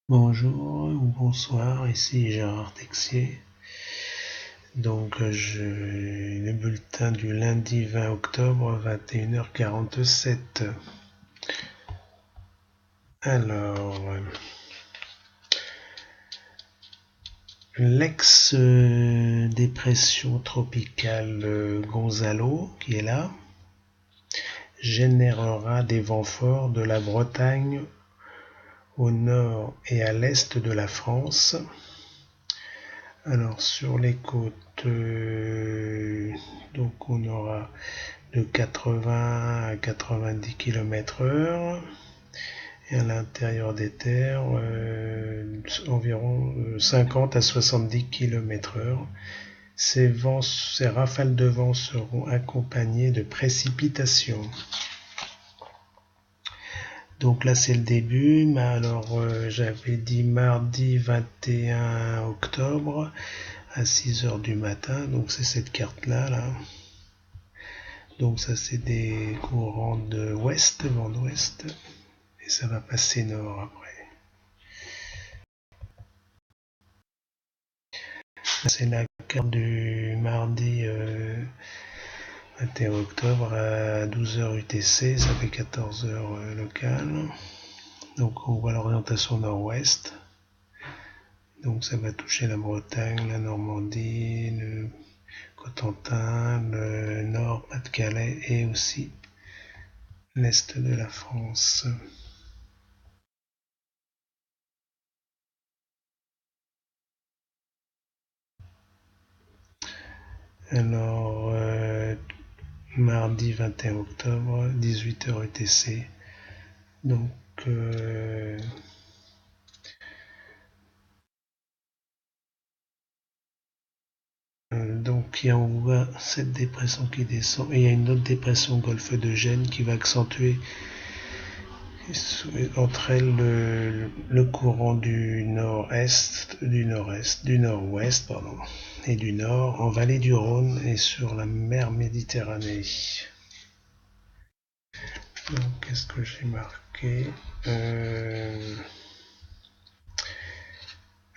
Bonjour ou bonsoir, ici Gérard Texier. Donc le bulletin du lundi 20 octobre, 21h47. Alors, l'ex-dépression tropicale Gonzalo, qui est là, générera des vents forts de la Bretagne au nord et à l'est de la France. Alors sur les côtes, donc on aura de 80 à 90 km/h et à l'intérieur des terres environ 50 à 70 km/h. Ces rafales de vent seront accompagnées de précipitations. Donc là c'est le début, mais alors j'avais dit mardi 21 octobre à 6h du matin, donc c'est cette carte là. Donc ça c'est des courants de ouest, vent d'ouest, et ça va passer nord après. C'est la carte du mardi 21 octobre à 12h UTC, ça fait 14h local. Donc on voit l'orientation nord-ouest. Donc ça va toucher la Bretagne, la Normandie, le Cotentin, le Nord, Pas-de-Calais et aussi l'Est de la France. Alors, mardi 21 octobre, 18h UTC. Donc, donc il y a, on voit cette dépression qui descend et il y a une autre dépression golfe de Gênes qui va accentuer entre elles le courant du nord-est, du nord-ouest, pardon, et du nord en vallée du Rhône et sur la mer Méditerranée. Donc, qu'est-ce que j'ai marqué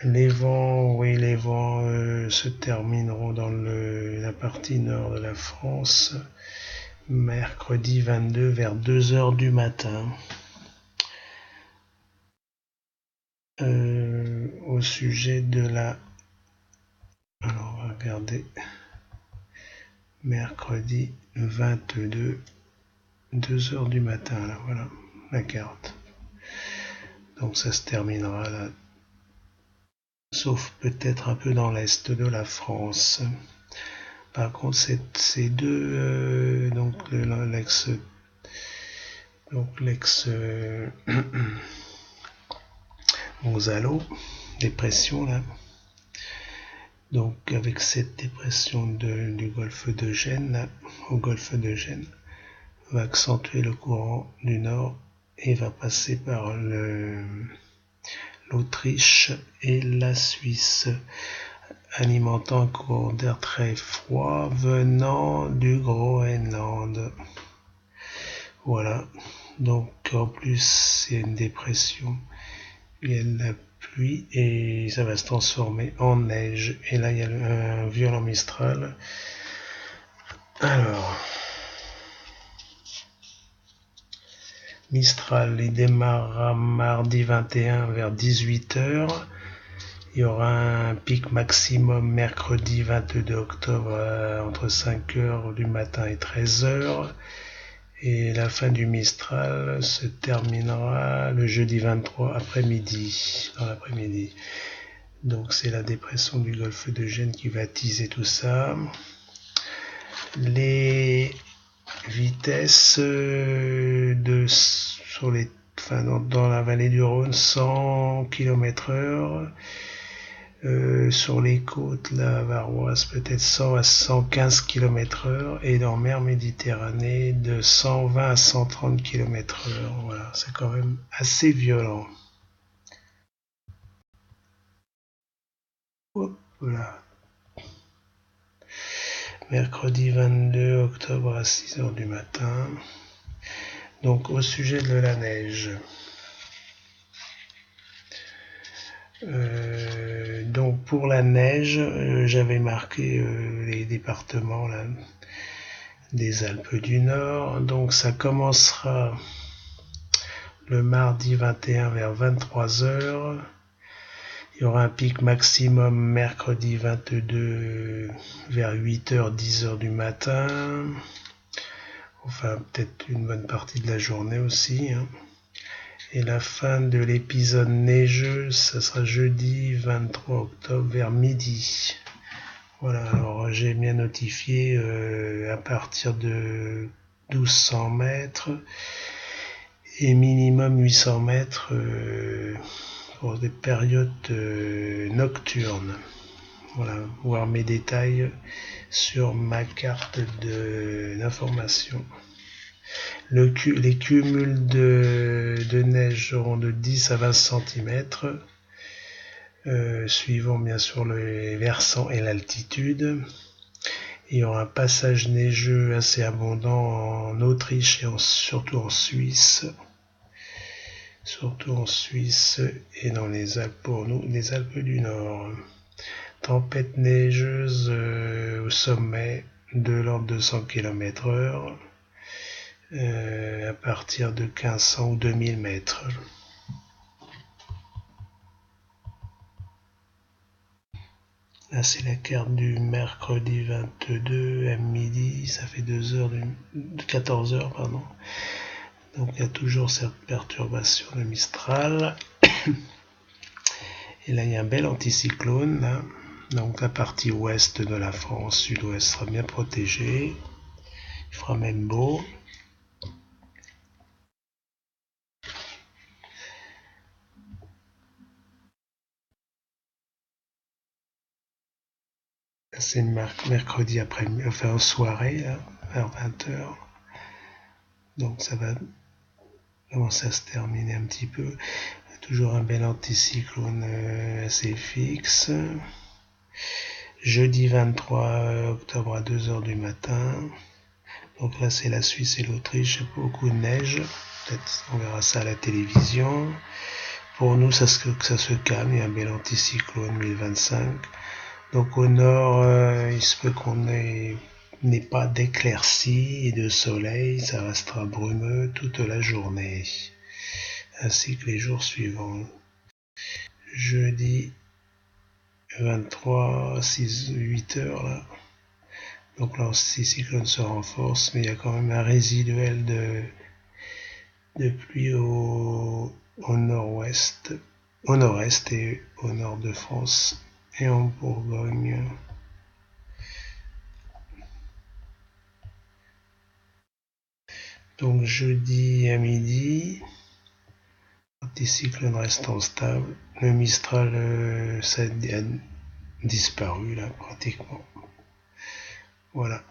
Les vents se termineront dans la partie nord de la France mercredi 22 vers 2h du matin. Au sujet de la... Alors on va regarder. Mercredi 22, 2h du matin, là voilà la carte. Donc ça se terminera là. Sauf peut-être un peu dans l'est de la France. Par contre, ces deux, donc l'ex Gonzalo, dépression là. Donc avec cette dépression du golfe de Gênes, là, au golfe de Gênes, va accentuer le courant du nord et va passer par l'Autriche et la Suisse, alimentant un courant d'air très froid venant du Groenland. Voilà, donc en plus il y a une dépression, il y a de la pluie et ça va se transformer en neige. Et là il y a un violent Mistral. Alors, Mistral, il démarrera mardi 21 vers 18h. Il y aura un pic maximum mercredi 22 octobre entre 5h du matin et 13h. Et la fin du Mistral se terminera le jeudi 23 après-midi, dans l'après-midi. Donc c'est la dépression du golfe de Gênes qui va teaser tout ça. Les vitesses dans la vallée du Rhône, 100 km/h. Sur les côtes, la varoise peut-être 100 à 115 km/h et dans mer Méditerranée de 120 à 130 km/h. Voilà, c'est quand même assez violent. Hop, voilà. Mercredi 22 octobre à 6h du matin. Donc au sujet de la neige. Donc pour la neige, j'avais marqué les départements là, des Alpes du Nord. Donc ça commencera le mardi 21 vers 23h. Il y aura un pic maximum mercredi 22 vers 8h, 10h du matin. Enfin, peut-être une bonne partie de la journée aussi. Et la fin de l'épisode neigeux, ça sera jeudi 23 octobre vers midi. Voilà, alors j'ai bien notifié à partir de 1200 mètres et minimum 800 mètres pour des périodes nocturnes. Voilà, voir mes détails sur ma carte d'information. Les cumuls de neige seront de 10 à 20 cm, suivant bien sûr les versants et l'altitude. Il y aura un passage neigeux assez abondant en Autriche et surtout en Suisse. Surtout en Suisse et dans les Alpes, pour nous, les Alpes du Nord. Tempête neigeuse au sommet de l'ordre de 100 km/h à partir de 1500 ou 2000 mètres. Là, c'est la carte du mercredi 22 à midi, ça fait 14 heures, pardon. Donc il y a toujours cette perturbation de Mistral. Et là, il y a un bel anticyclone. Là. Donc la partie ouest de la France, sud-ouest, sera bien protégée. Il fera même beau. C'est mercredi après-midi, enfin en soirée, là, vers 20h. Donc ça va commencer à se terminer un petit peu. Toujours un bel anticyclone assez fixe. Jeudi 23 octobre à 2h du matin. Donc là c'est la Suisse et l'Autriche, beaucoup de neige. Peut-être on verra ça à la télévision. Pour nous ça se calme, il y a un bel anticyclone 1025. Donc au nord, il se peut qu'on n'ait pas d'éclaircies et de soleil, ça restera brumeux toute la journée, ainsi que les jours suivants. Jeudi 23, 8 heures là. Donc l'anticyclone se renforce, mais il y a quand même un résiduel de pluie au nord-ouest, au nord-est et au nord de France et en Bourgogne. Donc jeudi à midi, l'anticyclone restant stable, le Mistral ça a disparu là pratiquement. Voilà.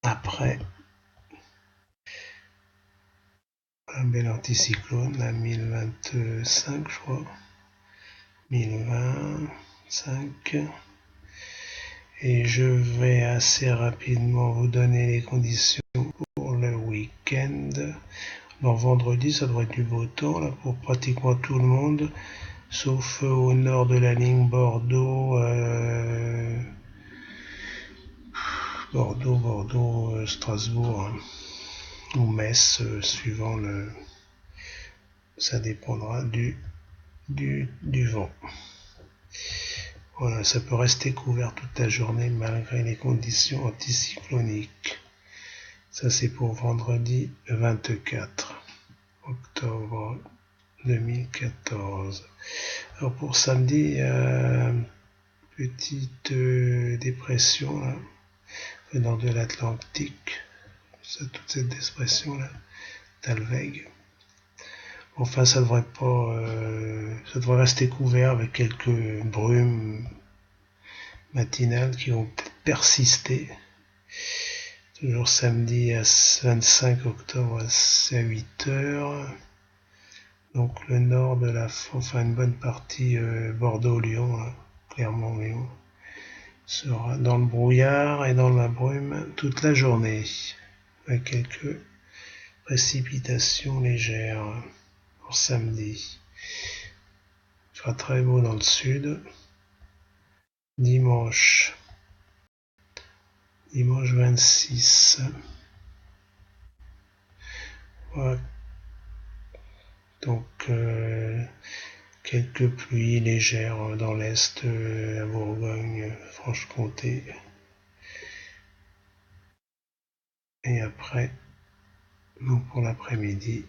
Après, un bel anticyclone à 1025 je crois. 1025. Et je vais assez rapidement vous donner les conditions pour le week-end. Alors vendredi, ça devrait être du beau temps là pour pratiquement tout le monde, sauf au nord de la ligne Bordeaux, Strasbourg ou Metz, suivant ça dépendra du vent. Voilà, ça peut rester couvert toute la journée malgré les conditions anticycloniques. Ça c'est pour vendredi 24 octobre 2014. Alors pour samedi, petite dépression là, venant de l'Atlantique, toute cette dépression là, Talweg. Enfin, ça devrait rester couvert avec quelques brumes matinales qui vont peut-être persister. Toujours samedi à 25 octobre à 8 heures. Donc le nord de une bonne partie Bordeaux-Lyon, Clermont-Lyon, sera dans le brouillard et dans la brume toute la journée, avec quelques précipitations légères pour samedi. fera très beau dans le sud. Dimanche 26. Voilà. Donc quelques pluies légères dans l'est, la Bourgogne, Franche-Comté. Et après, donc pour l'après-midi,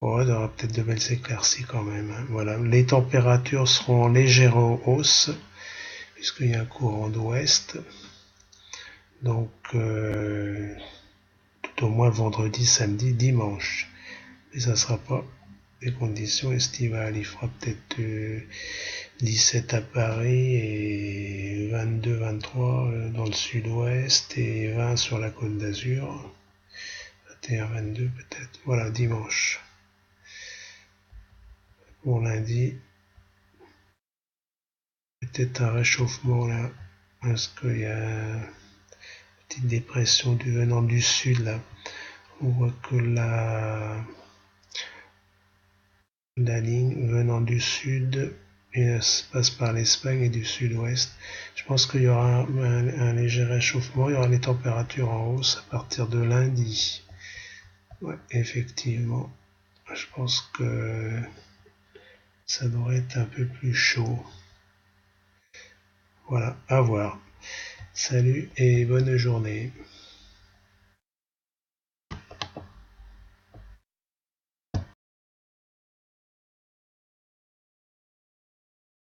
il y aura peut-être de belles éclaircies quand même. Hein. Voilà, les températures seront en légère hausse, puisqu'il y a un courant d'ouest. Donc, tout au moins vendredi, samedi, dimanche. Et ça ne sera pas des conditions estivales. Il fera peut-être 17 à Paris et 22, 23 dans le sud-ouest et 20 sur la Côte d'Azur. 21, 22 peut-être. Voilà, dimanche. Pour lundi, peut-être un réchauffement là, parce qu'il y a une petite dépression venant du sud là. On voit que la ligne venant du sud passe par l'Espagne et du sud-ouest. Je pense qu'il y aura un léger réchauffement, il y aura les températures en hausse à partir de lundi. Ouais, effectivement, je pense que ça devrait être un peu plus chaud. Voilà, à voir. Salut et bonne journée.